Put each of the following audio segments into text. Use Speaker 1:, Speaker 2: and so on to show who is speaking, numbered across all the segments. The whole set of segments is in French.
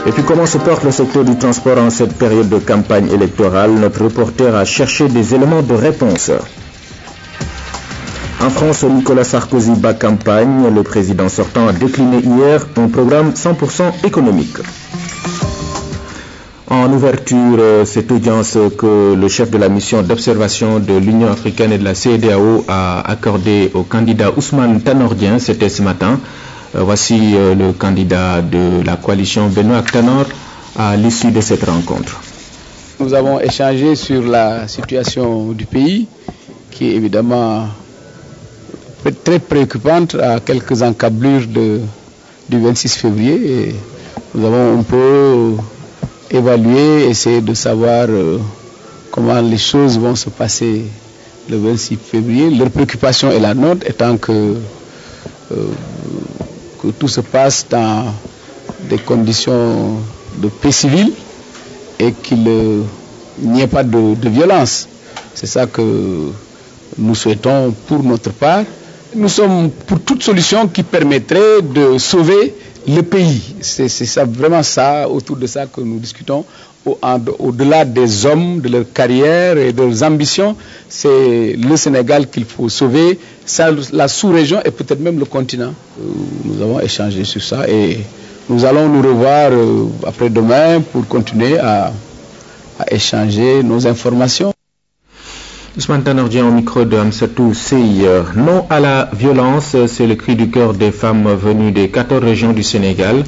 Speaker 1: Et puis comment se porte le secteur du transport en cette période de campagne électorale? Notre reporter a cherché des éléments de réponse. En France, Nicolas Sarkozy bat campagne. Le président sortant a décliné hier un programme 100% économique. En ouverture, cette audience que le chef de la mission d'observation de l'Union africaine et de la CEDEAO a accordée au candidat Ousmane Tanor Dieng, c'était ce matin. Voici le candidat de la coalition Benoît Tanor à l'issue de cette rencontre.
Speaker 2: Nous avons échangé sur la situation du pays qui est évidemment très préoccupante à quelques encablures du 26 février. Et nous avons un peu évalué, essayé de savoir comment les choses vont se passer le 26 février. Leur préoccupation est la nôtre, étant que tout se passe dans des conditions de paix civile et qu'il n'y ait pas de violence. C'est ça que nous souhaitons pour notre part. Nous sommes pour toute solution qui permettrait de sauver le pays. C'est ça, vraiment ça, autour de ça que nous discutons. Au-delà des hommes, de leur carrière et de leurs ambitions, c'est le Sénégal qu'il faut sauver, ça, la sous-région et peut-être même le continent. Nous avons échangé sur ça et nous allons nous revoir après-demain pour continuer à échanger nos informations.
Speaker 1: Ousmane Tanor Dieng au micro de Amsatou Sey. Non à la violence, c'est le cri du cœur des femmes venues des 14 régions du Sénégal.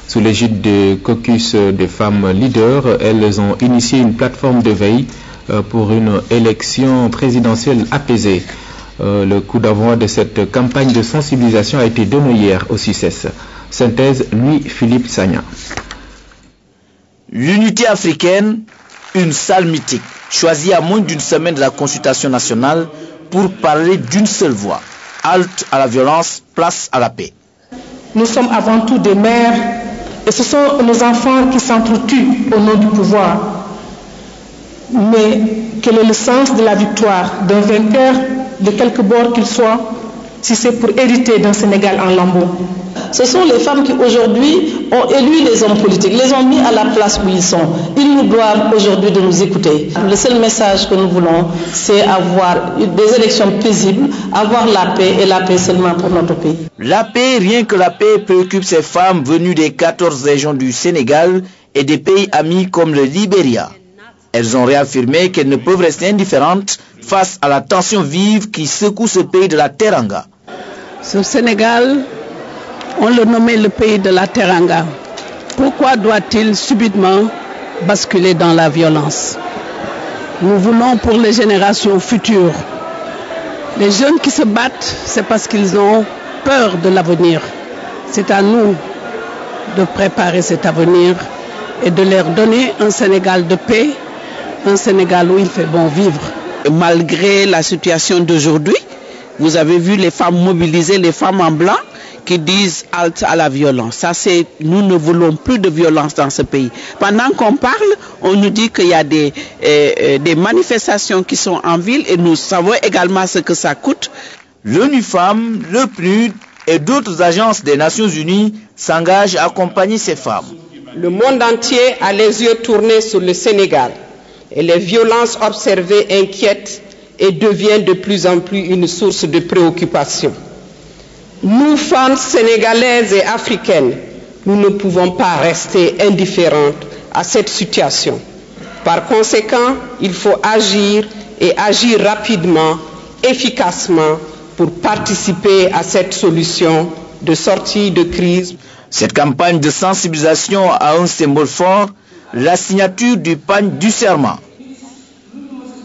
Speaker 1: Sous l'égide du caucus des femmes leaders, elles ont initié une plateforme de veille pour une élection présidentielle apaisée. Le coup d'envoi de cette campagne de sensibilisation a été donné hier au CICES. Synthèse, Louis-Philippe Sagna.
Speaker 3: L'unité africaine, une salle mythique, choisie à moins d'une semaine de la consultation nationale pour parler d'une seule voix. Halte à la violence, place à la paix.
Speaker 4: Nous sommes avant tout des mères et ce sont nos enfants qui s'entretuent au nom du pouvoir. Mais quel est le sens de la victoire d'un vainqueur, de quelque bord qu'il soit, si c'est pour hériter d'un Sénégal en lambeaux?
Speaker 5: Ce sont les femmes qui aujourd'hui ont élu les hommes politiques, les ont mis à la place où ils sont. Ils nous doivent aujourd'hui de nous écouter. Le seul message que nous voulons, c'est avoir des élections paisibles, avoir la paix et la paix seulement pour notre pays.
Speaker 3: La paix, rien que la paix, préoccupe ces femmes venues des 14 régions du Sénégal et des pays amis comme le Libéria. Elles ont réaffirmé qu'elles ne peuvent rester indifférentes face à la tension vive qui secoue ce pays de la Teranga.
Speaker 6: Ce Sénégal, on le nommait le pays de la Teranga. Pourquoi doit-il subitement basculer dans la violence? Nous voulons pour les générations futures. Les jeunes qui se battent, c'est parce qu'ils ont peur de l'avenir. C'est à nous de préparer cet avenir et de leur donner un Sénégal de paix, un Sénégal où il fait bon vivre.
Speaker 7: Malgré la situation d'aujourd'hui, vous avez vu les femmes mobilisées, les femmes en blanc, qui disent halte à la violence. Ça, c'est, nous ne voulons plus de violence dans ce pays. Pendant qu'on parle, on nous dit qu'il y a des manifestations qui sont en ville et nous savons également ce que ça coûte.
Speaker 3: L'ONU Femmes, le PNUD et d'autres agences des Nations Unies s'engagent à accompagner ces femmes.
Speaker 8: Le monde entier a les yeux tournés sur le Sénégal et les violences observées inquiètent et deviennent de plus en plus une source de préoccupation. Nous, femmes sénégalaises et africaines, nous ne pouvons pas rester indifférentes à cette situation. Par conséquent, il faut agir et agir rapidement, efficacement pour participer à cette solution de sortie de crise.
Speaker 3: Cette campagne de sensibilisation a un symbole fort, la signature du pagne du serment.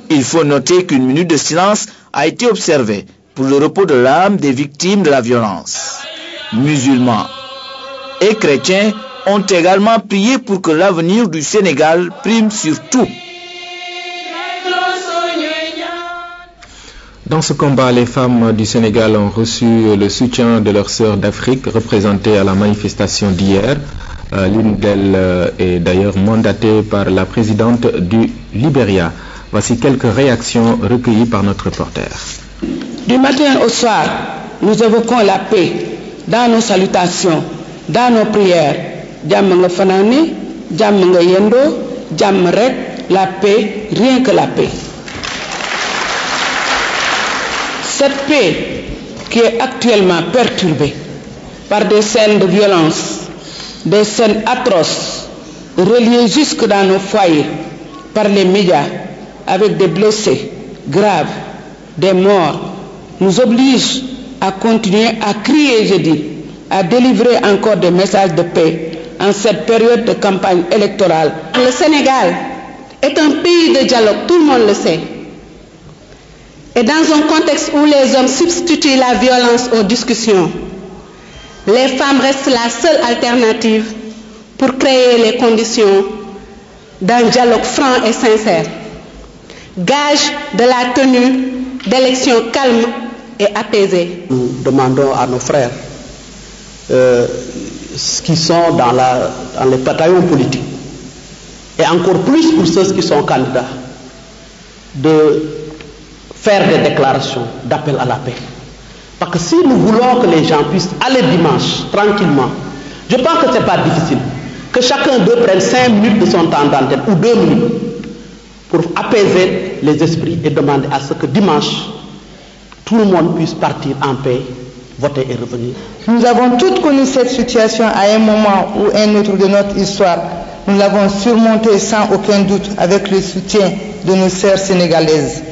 Speaker 3: Il faut noter qu'une minute de silence a été observée pour le repos de l'âme des victimes de la violence. Musulmans et chrétiens ont également prié pour que l'avenir du Sénégal prime sur tout.
Speaker 1: Dans ce combat, les femmes du Sénégal ont reçu le soutien de leurs sœurs d'Afrique représentées à la manifestation d'hier. L'une d'elles est d'ailleurs mandatée par la présidente du Libéria. Voici quelques réactions recueillies par notre reporter.
Speaker 4: Du matin au soir, nous évoquons la paix dans nos salutations, dans nos prières.
Speaker 6: jàmm nga fanaani jàmm nga yendoo jàmm rek, la paix, rien que la paix. Cette paix qui est actuellement perturbée par des scènes de violence, des scènes atroces, reliées jusque dans nos foyers par les médias, avec des blessés graves, des morts, nous oblige à continuer à crier, je dis, à délivrer encore des messages de paix en cette période de campagne électorale.
Speaker 5: Le Sénégal est un pays de dialogue, tout le monde le sait. Et dans un contexte où les hommes substituent la violence aux discussions, les femmes restent la seule alternative pour créer les conditions d'un dialogue franc et sincère, gage de la tenue d'élections calmes et apaisées.
Speaker 9: Nous demandons à nos frères qui sont dans les bataillons politiques, et encore plus pour ceux qui sont candidats, de faire des déclarations d'appel à la paix. Parce que si nous voulons que les gens puissent aller dimanche tranquillement, je pense que ce n'est pas difficile. Que chacun d'eux prenne 5 minutes de son temps d'antenne ou 2 minutes pour apaiser les esprits et demander à ce que dimanche, tout le monde puisse partir en paix, voter et revenir.
Speaker 10: Nous avons tous connu cette situation à un moment ou un autre de notre histoire. Nous l'avons surmontée sans aucun doute avec le soutien de nos sœurs sénégalaises.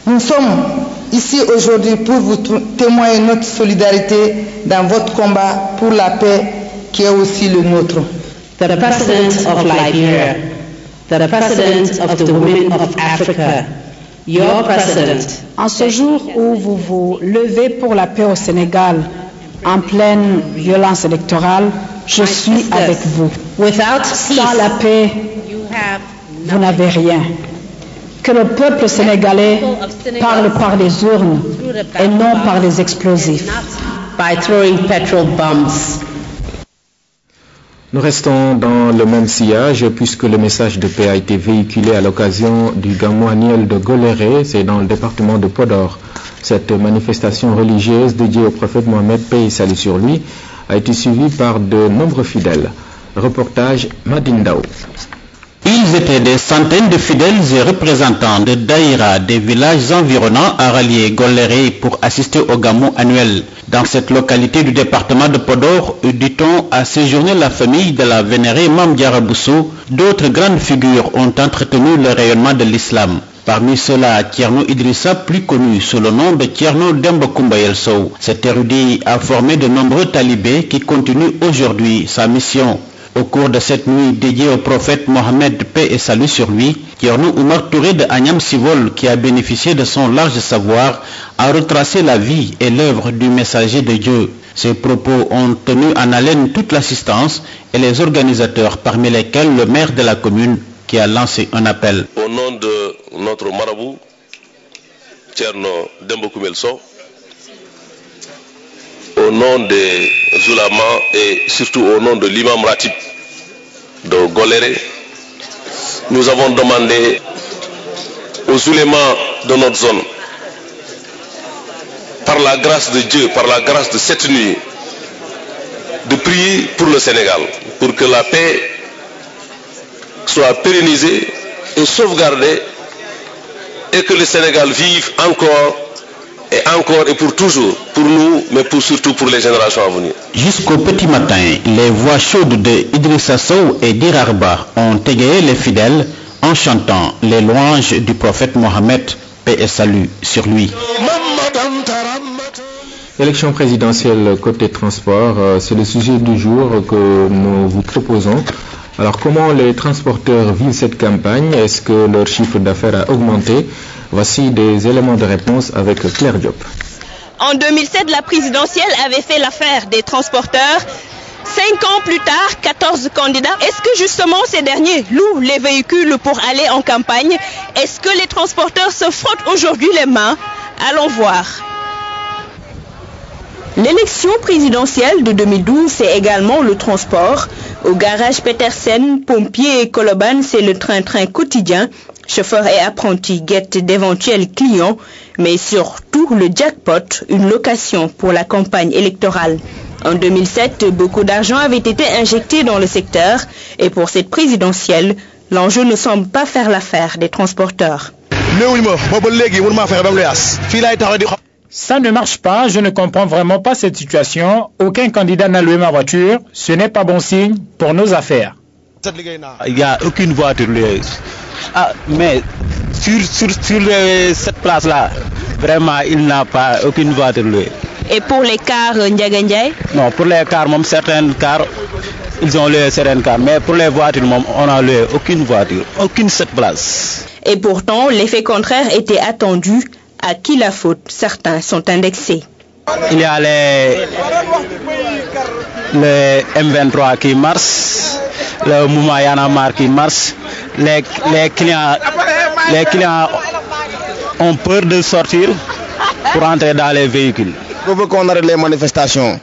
Speaker 10: Nous sommes ici aujourd'hui pour vous témoigner notre solidarité dans votre combat pour la paix qui est aussi le nôtre.
Speaker 11: The President of Liberia, the President of the Women of Africa, your President.
Speaker 12: En ce jour où vous vous levez pour la paix au Sénégal, en pleine violence électorale, je suis avec vous. Sans la paix, vous n'avez rien. Que le peuple sénégalais parle par les urnes et non par les explosifs.
Speaker 11: By throwing petrol bombs.
Speaker 1: Nous restons dans le même sillage puisque le message de paix a été véhiculé à l'occasion du Gamou annuel de Goléré, c'est dans le département de Podor. Cette manifestation religieuse dédiée au prophète Mohammed, paix et salut sur lui, a été suivie par de nombreux fidèles. Reportage Madindao.
Speaker 13: Ils étaient des centaines de fidèles et représentants de Daïra des villages environnants à rallier Goléré pour assister au Gamou annuel. Dans cette localité du département de Podor, dit-on, a séjourné la famille de la vénérée Mame Diarra Bousso. D'autres grandes figures ont entretenu le rayonnement de l'islam. Parmi ceux-là, Thierno Idrissa, plus connu sous le nom de Thierno Demba Koumba Yelsow. Cet érudit a formé de nombreux talibés qui continuent aujourd'hui sa mission. Au cours de cette nuit dédiée au prophète Mohammed, paix et salut sur lui, Thierno Oumar Touré de Agnam Sivol, qui a bénéficié de son large savoir, a retracé la vie et l'œuvre du messager de Dieu. Ces propos ont tenu en haleine toute l'assistance et les organisateurs, parmi lesquels le maire de la commune, qui a lancé un appel.
Speaker 14: Au nom de notre marabout, Thierno Demba Koumba Yelsow, au nom des oulémas et surtout au nom de l'imam Ratib de Goléré, nous avons demandé aux oulémas de notre zone, par la grâce de Dieu, par la grâce de cette nuit, de prier pour le Sénégal, pour que la paix soit pérennisée et sauvegardée et que le Sénégal vive encore et pour toujours, pour nous, mais surtout pour les générations à venir.
Speaker 13: Jusqu'au petit matin, les voix chaudes de Idrissa Sow et d'Irarba ont égayé les fidèles en chantant les louanges du prophète Mohammed, paix et salut sur lui.
Speaker 1: Élection présidentielle côté transport, c'est le sujet du jour que nous vous proposons. Alors comment les transporteurs vivent cette campagne? Est-ce que leur chiffre d'affaires a augmenté? Voici des éléments de réponse avec Claire Diop.
Speaker 15: En 2007, la présidentielle avait fait l'affaire des transporteurs. 5 ans plus tard, 14 candidats. Est-ce que justement ces derniers louent les véhicules pour aller en campagne? Est-ce que les transporteurs se frottent aujourd'hui les mains? Allons voir. L'élection présidentielle de 2012, c'est également le transport. Au garage Petersen, pompiers et Koloban, c'est le train-train quotidien. Chauffeurs et apprentis guettent d'éventuels clients, mais surtout le jackpot, une location pour la campagne électorale. En 2007, beaucoup d'argent avait été injecté dans le secteur et pour cette présidentielle, l'enjeu ne semble pas faire l'affaire des transporteurs.
Speaker 16: Ça ne marche pas, je ne comprends vraiment pas cette situation. Aucun candidat n'a loué ma voiture, ce n'est pas bon signe pour nos affaires.
Speaker 17: Il n'y a aucune voiture louée. Ah, mais sur cette place-là, vraiment, il n'a pas aucune voiture louée.
Speaker 15: Et pour les cars Ndiaga Ndiaye?
Speaker 17: Non, pour les cars, même certains cars, ils ont loué certains cars. Mais pour les voitures, on n'a loué aucune voiture, aucune cette place.
Speaker 15: Et pourtant, l'effet contraire était attendu. À qui la faute? Certains sont indexés.
Speaker 17: Il y a les M23 qui marchent, le mouvement Y en a marre qui marche. Les clients ont peur de sortir pour entrer dans les véhicules.
Speaker 18: Il faut qu'on arrête les manifestations.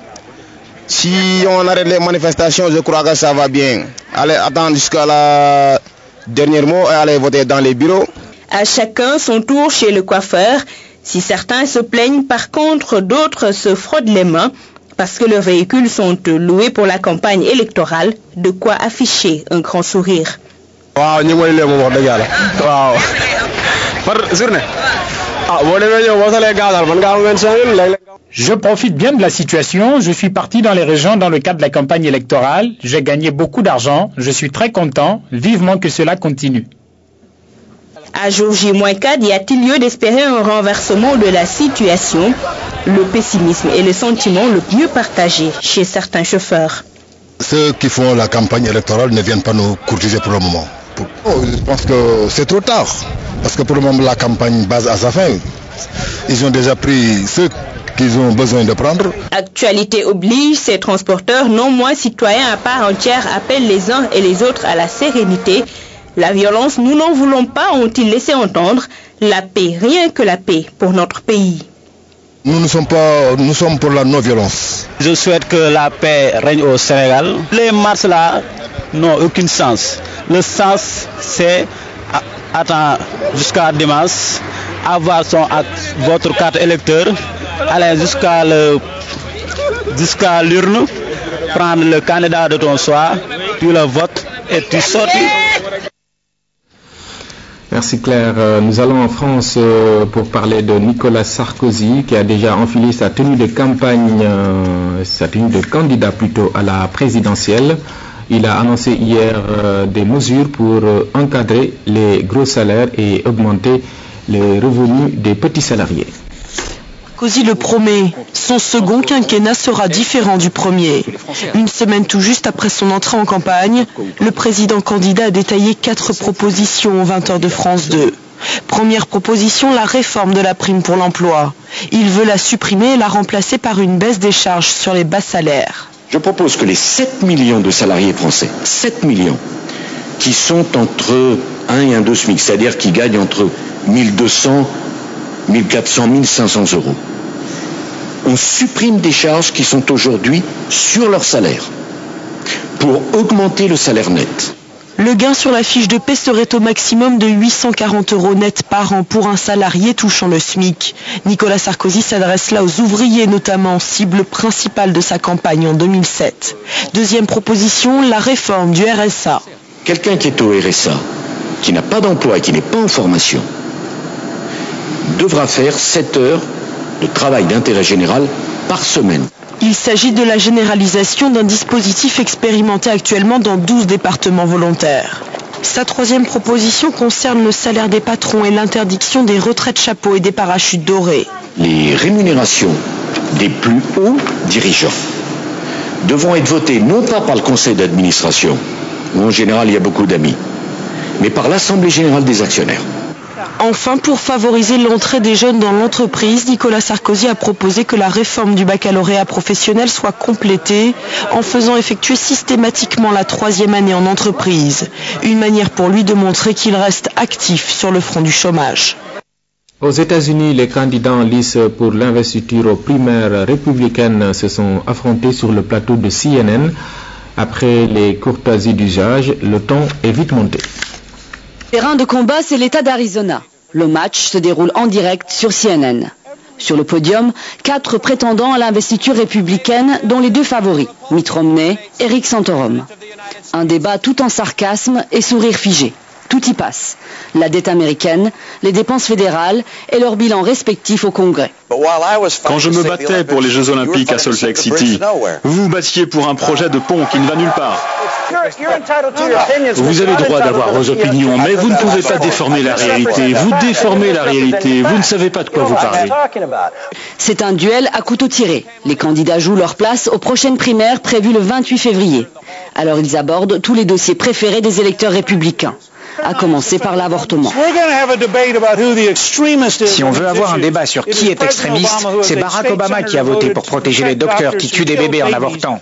Speaker 18: Si on arrête les manifestations, je crois que ça va bien. Allez attendre jusqu'à la dernière mot et aller voter dans les bureaux.
Speaker 15: À chacun son tour chez le coiffeur. Si certains se plaignent, par contre, d'autres se frottent les mains parce que leurs véhicules sont loués pour la campagne électorale. De quoi afficher un grand sourire.
Speaker 16: Je profite bien de la situation. Je suis parti dans les régions dans le cadre de la campagne électorale. J'ai gagné beaucoup d'argent. Je suis très content. Vivement que cela continue.
Speaker 15: À jour J-4, y a-t-il lieu d'espérer un renversement de la situation? Le pessimisme est le sentiment le mieux partagé chez certains chauffeurs.
Speaker 19: Ceux qui font la campagne électorale ne viennent pas nous courtiser pour le moment. Je pense que c'est trop tard. Parce que pour le moment, la campagne base à sa fin. Ils ont déjà pris ceux qu'ils ont besoin de prendre.
Speaker 15: Actualité oblige, ces transporteurs, non moins citoyens à part entière, appellent les uns et les autres à la sérénité. La violence, nous n'en voulons pas, ont-ils laissé entendre. La paix, rien que la paix pour notre pays.
Speaker 19: Nous sommes pour la non-violence.
Speaker 17: Je souhaite que la paix règne au Sénégal. Les marches là n'ont aucun sens. Le sens, c'est attendre jusqu'à dimanche, avoir votre carte électeur, aller jusqu'à l'urne, prendre le candidat de ton choix, tu le votes et tu sortis.
Speaker 1: Merci Claire. Nous allons en France pour parler de Nicolas Sarkozy qui a déjà enfilé sa tenue de campagne, sa tenue de candidat plutôt à la présidentielle. Il a annoncé hier des mesures pour encadrer les gros salaires et augmenter les revenus des petits salariés.
Speaker 20: Sarkozy le promet, son second quinquennat sera différent du premier. Une semaine tout juste après son entrée en campagne, le président candidat a détaillé 4 propositions aux 20h de France 2. Première proposition, la réforme de la prime pour l'emploi. Il veut la supprimer et la remplacer par une baisse des charges sur les bas salaires.
Speaker 21: Je propose que les 7 millions de salariés français, 7 millions, qui sont entre 1 et 2 SMIC, c'est-à-dire qui gagnent entre 1200, 1400, 1500 euros, on supprime des charges qui sont aujourd'hui sur leur salaire pour augmenter le salaire net.
Speaker 20: Le gain sur la fiche de paie serait au maximum de 840 € net par an pour un salarié touchant le SMIC. Nicolas Sarkozy s'adresse là aux ouvriers notamment, cible principale de sa campagne en 2007. Deuxième proposition, la réforme du RSA.
Speaker 21: Quelqu'un qui est au RSA, qui n'a pas d'emploi et qui n'est pas en formation, devra faire 7 heures de travail d'intérêt général par semaine.
Speaker 20: Il s'agit de la généralisation d'un dispositif expérimenté actuellement dans 12 départements volontaires. Sa troisième proposition concerne le salaire des patrons et l'interdiction des retraites chapeaux et des parachutes dorés.
Speaker 21: Les rémunérations des plus hauts dirigeants devront être votées non pas par le conseil d'administration, où en général il y a beaucoup d'amis, mais par l'Assemblée générale des actionnaires.
Speaker 20: Enfin, pour favoriser l'entrée des jeunes dans l'entreprise, Nicolas Sarkozy a proposé que la réforme du baccalauréat professionnel soit complétée en faisant effectuer systématiquement la 3e année en entreprise. Une manière pour lui de montrer qu'il reste actif sur le front du chômage.
Speaker 1: Aux États-Unis, les candidats en lice pour l'investiture aux primaires républicaines se sont affrontés sur le plateau de CNN. Après les courtoisies d'usage, le ton est vite monté.
Speaker 22: Terrain de combat, c'est l'État d'Arizona. Le match se déroule en direct sur CNN.
Speaker 2: Sur le podium, 4 prétendants à l'investiture républicaine, dont les 2 favoris, Mitt Romney, Eric Santorum. Un débat tout en sarcasme et sourire figé. Tout y passe. La dette américaine, les dépenses fédérales et leurs bilans respectifs au Congrès.
Speaker 22: Quand je me battais pour les Jeux Olympiques à Salt Lake City, vous vous battiez pour un projet de pont qui ne va nulle part. Vous avez le droit d'avoir vos opinions, mais vous ne pouvez pas déformer la réalité. Vous déformez la réalité. Vous ne savez pas de quoi vous parlez.
Speaker 2: C'est un duel à couteau tiré. Les candidats jouent leur place aux prochaines primaires prévues le 28 février. Alors ils abordent tous les dossiers préférés des électeurs républicains, à commencer par l'avortement.
Speaker 23: Si on veut avoir un débat sur qui est extrémiste, c'est Barack Obama qui a voté pour protéger les docteurs qui tuent des bébés en avortant.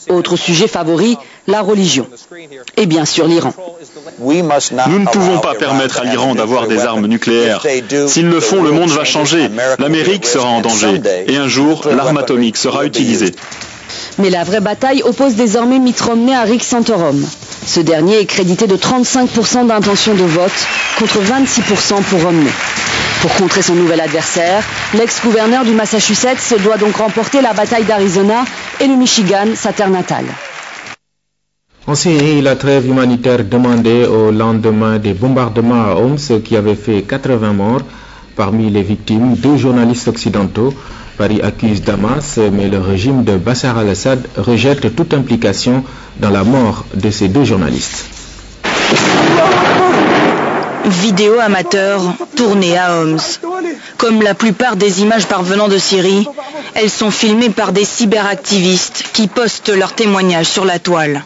Speaker 2: Autre sujet favori, la religion. Et bien sûr l'Iran.
Speaker 22: Nous ne pouvons pas permettre à l'Iran d'avoir des armes nucléaires. S'ils le font, le monde va changer. L'Amérique sera en danger. Et un jour, l'arme atomique sera utilisée.
Speaker 2: Mais la vraie bataille oppose désormais Mitt Romney à Rick Santorum. Ce dernier est crédité de 35% d'intention de vote contre 26% pour Romney. Pour contrer son nouvel adversaire, l'ex-gouverneur du Massachusetts doit donc remporter la bataille d'Arizona et le Michigan, sa terre natale.
Speaker 1: En Syrie, la trêve humanitaire demandée au lendemain des bombardements à Homs qui avaient fait 80 morts. Parmi les victimes, 2 journalistes occidentaux. Paris accuse Damas, mais le régime de Bachar al-Assad rejette toute implication dans la mort de ces 2 journalistes.
Speaker 2: Vidéo amateur tournée à Homs. Comme la plupart des images parvenant de Syrie, elles sont filmées par des cyberactivistes qui postent leurs témoignages sur la toile.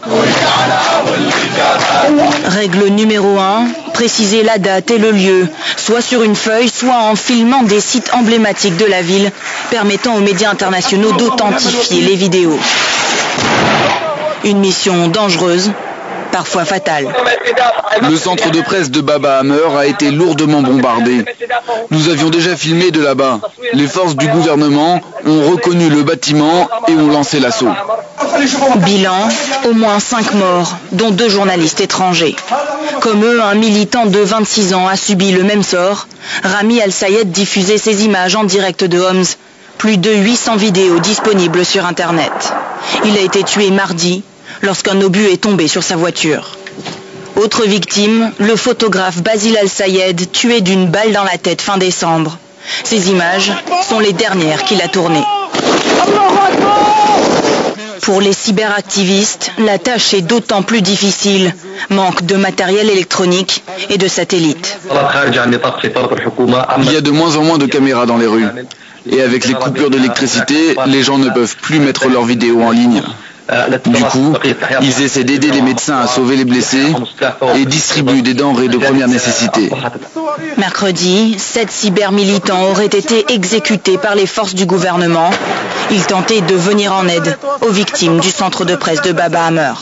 Speaker 2: Règle numéro 1, préciser la date et le lieu, soit sur une feuille, soit en filmant des sites emblématiques de la ville, permettant aux médias internationaux d'authentifier les vidéos. Une mission dangereuse, parfois fatale.
Speaker 24: Le centre de presse de Baba Hammer a été lourdement bombardé. Nous avions déjà filmé de là-bas. Les forces du gouvernement ont reconnu le bâtiment et ont lancé l'assaut.
Speaker 2: Bilan, au moins 5 morts, dont 2 journalistes étrangers. Comme eux, un militant de 26 ans a subi le même sort. Rami Al-Sayed diffusait ses images en direct de Homs. Plus de 800 vidéos disponibles sur Internet. Il a été tué mardi, lorsqu'un obus est tombé sur sa voiture. Autre victime, le photographe Basil Al-Sayed, tué d'une balle dans la tête fin décembre. Ces images sont les dernières qu'il a tournées. Pour les cyberactivistes, la tâche est d'autant plus difficile. Manque de matériel électronique et de satellites.
Speaker 24: Il y a de moins en moins de caméras dans les rues. Et avec les coupures d'électricité, les gens ne peuvent plus mettre leurs vidéos en ligne. Du coup, ils essaient d'aider les médecins à sauver les blessés et distribuent des denrées de première nécessité.
Speaker 2: Mercredi, 7 cybermilitants auraient été exécutés par les forces du gouvernement. Ils tentaient de venir en aide aux victimes du centre de presse de Baba Hammer.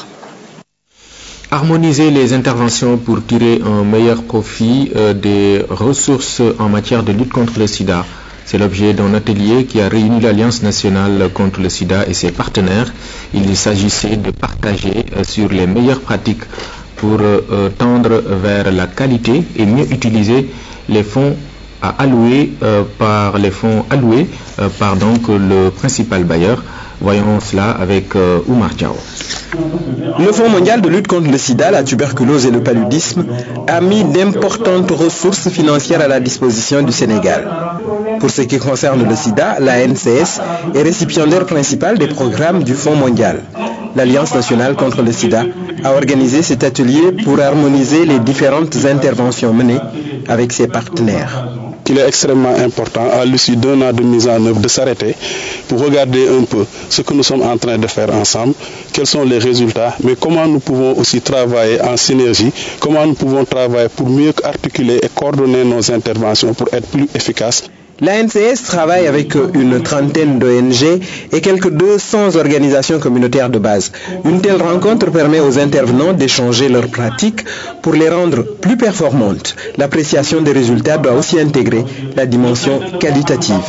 Speaker 1: Harmoniser les interventions pour tirer un meilleur profit des ressources en matière de lutte contre le sida. C'est l'objet d'un atelier qui a réuni l'Alliance nationale contre le sida et ses partenaires. Il s'agissait de partager sur les meilleures pratiques pour tendre vers la qualité et mieux utiliser les fonds alloués par le principal bailleur. Voyons cela avec Oumar Diaw.
Speaker 25: Le Fonds mondial de lutte contre le sida, la tuberculose et le paludisme a mis d'importantes ressources financières à la disposition du Sénégal. Pour ce qui concerne le sida, la NCS est récipiendaire principal des programmes du Fonds mondial. L'Alliance nationale contre le sida a organisé cet atelier pour harmoniser les différentes interventions menées avec ses partenaires.
Speaker 26: Il est extrêmement important, à l'issue d'un an de mise en œuvre, de s'arrêter pour regarder un peu ce que nous sommes en train de faire ensemble, quels sont les résultats, mais comment nous pouvons aussi travailler en synergie, comment nous pouvons travailler pour mieux articuler et coordonner nos interventions pour être plus efficaces.
Speaker 25: La NCS travaille avec une trentaine d'ONG et quelques 200 organisations communautaires de base. Une telle rencontre permet aux intervenants d'échanger leurs pratiques pour les rendre plus performantes. L'appréciation des résultats doit aussi intégrer la dimension qualitative.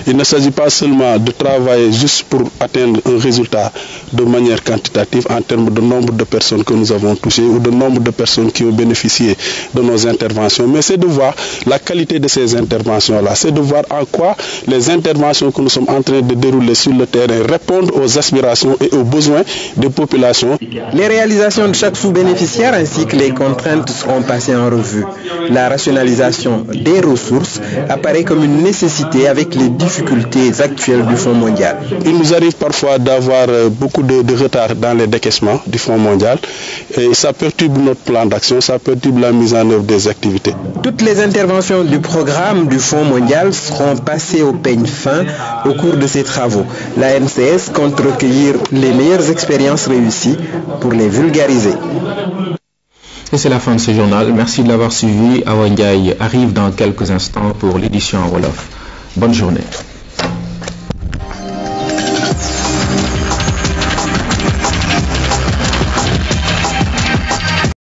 Speaker 26: Il ne s'agit pas seulement de travailler juste pour atteindre un résultat de manière quantitative en termes de nombre de personnes que nous avons touchées ou de nombre de personnes qui ont bénéficié de nos interventions, mais c'est de voir la qualité de ces interventions-là, c'est de de voir en quoi les interventions que nous sommes en train de dérouler sur le terrain répondent aux aspirations et aux besoins des populations.
Speaker 25: Les réalisations de chaque sous-bénéficiaire ainsi que les contraintes seront passées en revue. La rationalisation des ressources apparaît comme une nécessité avec les difficultés actuelles du Fonds mondial.
Speaker 26: Il nous arrive parfois d'avoir beaucoup de retard dans les décaissements du Fonds mondial et ça perturbe notre plan d'action, ça perturbe la mise en œuvre des activités.
Speaker 25: Toutes les interventions du programme du Fonds mondial seront passées au peigne fin au cours de ces travaux. La NCS compte recueillir les meilleures expériences réussies pour les vulgariser.
Speaker 1: Et c'est la fin de ce journal. Merci de l'avoir suivi. Awa Ndiaye arrive dans quelques instants pour l'édition en Wolof. Bonne journée.